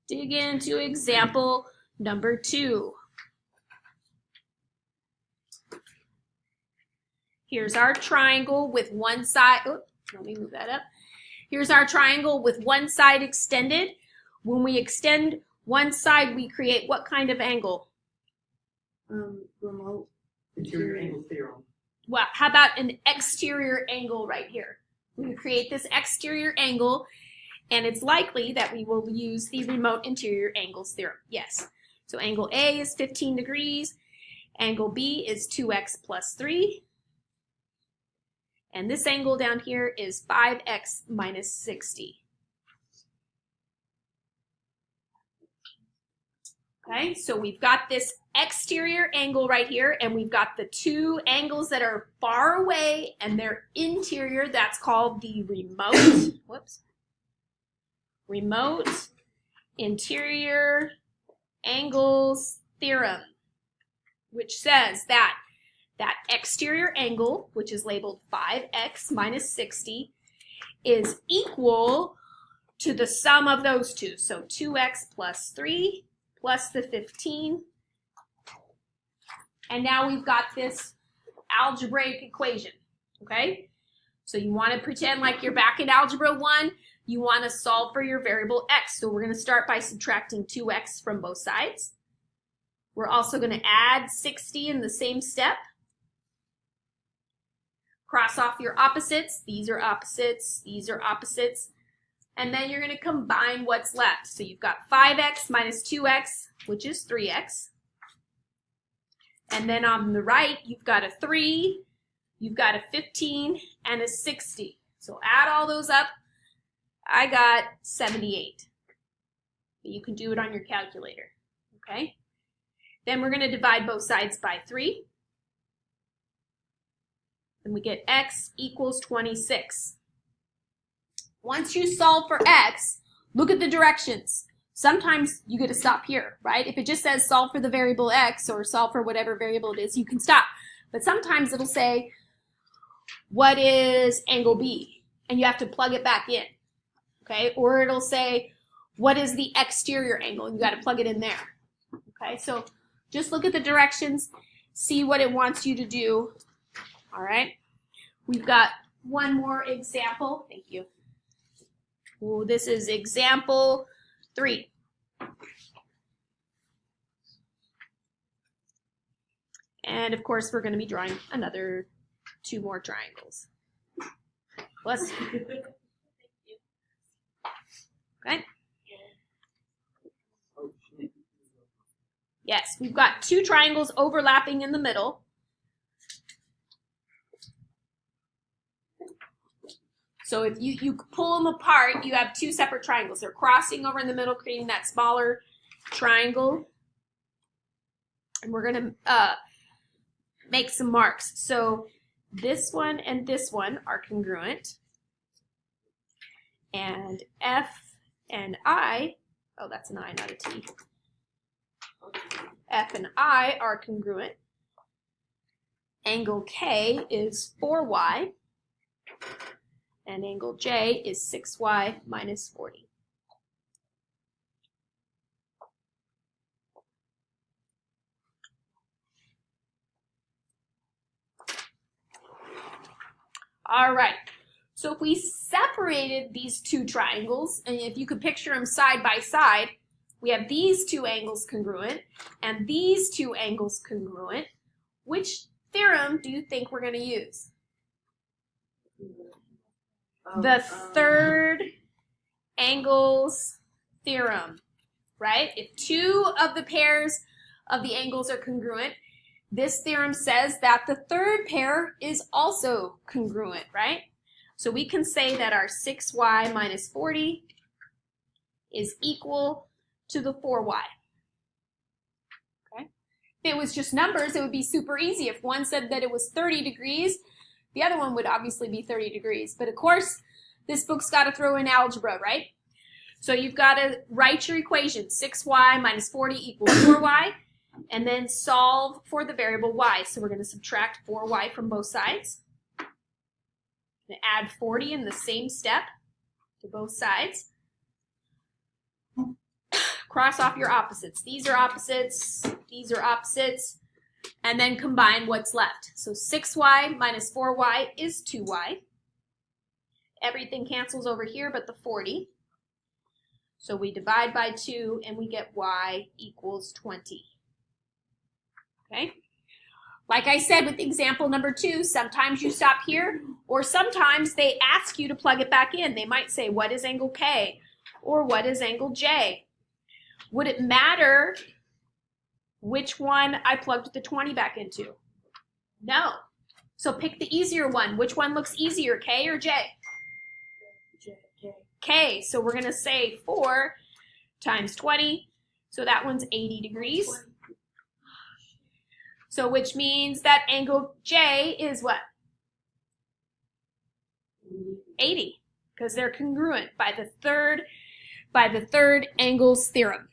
dig into example number 2. Here's our triangle with one side. Oh, let me move that up. Here's our triangle with one side extended. When we extend one side, we create what kind of angle? Remote interior angle theorem. Well, how about an exterior angle right here? We create this exterior angle, and it's likely that we will use the remote interior angles theorem. Yes. So angle A is 15 degrees. Angle B is 2x plus 3. And this angle down here is 5x minus 60. Okay, so we've got this exterior angle right here, and we've got the two angles that are far away, and they're interior. That's called the remote, remote interior angles theorem, which says that exterior angle, which is labeled 5x minus 60, is equal to the sum of those two. So 2x plus 3 plus the 15. And now we've got this algebraic equation, okay? So you want to pretend like you're back in Algebra 1. You want to solve for your variable x. So we're going to start by subtracting 2x from both sides. We're also going to add 60 in the same step. Cross off your opposites. These are opposites. These are opposites. And then you're going to combine what's left. So you've got 5x minus 2x, which is 3x. And then on the right, you've got a 3, you've got a 15, and a 60. So add all those up. I got 78. But you can do it on your calculator, okay? Then we're going to divide both sides by 3. And we get x equals 26. Once you solve for x, look at the directions. Sometimes you get to stop here, right? If it just says solve for the variable x or solve for whatever variable it is, you can stop. But sometimes it'll say, what is angle B? And you have to plug it back in, okay? Or it'll say, what is the exterior angle? And you got to plug it in there, okay? So just look at the directions, see what it wants you to do. All right, we've got one more example. Thank you. Ooh, this is example 3. And of course, we're going to be drawing another 2 more triangles. Bless you. Okay. Yes, we've got 2 triangles overlapping in the middle. So if you pull them apart, you have 2 separate triangles. They're crossing over in the middle, creating that smaller triangle. And we're going to make some marks. So this one and this one are congruent. And F and I, oh, that's an I, not a T. F and I are congruent. Angle K is 4y. And angle J is 6y minus 40. All right, so if we separated these 2 triangles, and if you could picture them side by side, we have these 2 angles congruent and these 2 angles congruent. Which theorem do you think we're going to use? The third angles theorem, right? If 2 of the pairs of the angles are congruent, this theorem says that the third pair is also congruent, right? So we can say that our 6y minus 40 is equal to the 4y. Okay? If it was just numbers, it would be super easy. If one said that it was 30 degrees, the other one would obviously be 30 degrees. But of course, this book's got to throw in algebra, right? So you've got to write your equation, 6y minus 40 equals 4y, and then solve for the variable y. So we're going to subtract 4y from both sides. And add 40 in the same step to both sides. cross off your opposites. These are opposites, these are opposites, and then combine what's left. So 6y minus 4y is 2y. Everything cancels over here but the 40. So we divide by 2 and we get y equals 20. Okay? Like I said with example number 2, sometimes you stop here, or sometimes they ask you to plug it back in. They might say, what is angle K? Or what is angle J? Would it matter which one I plugged the 20 back into? No. So pick the easier one. Which one looks easier, K or J? K. So we're going to say 4 times 20. So that one's 80 degrees. So which means that angle J is what? 80, because they're congruent by the third angles theorem.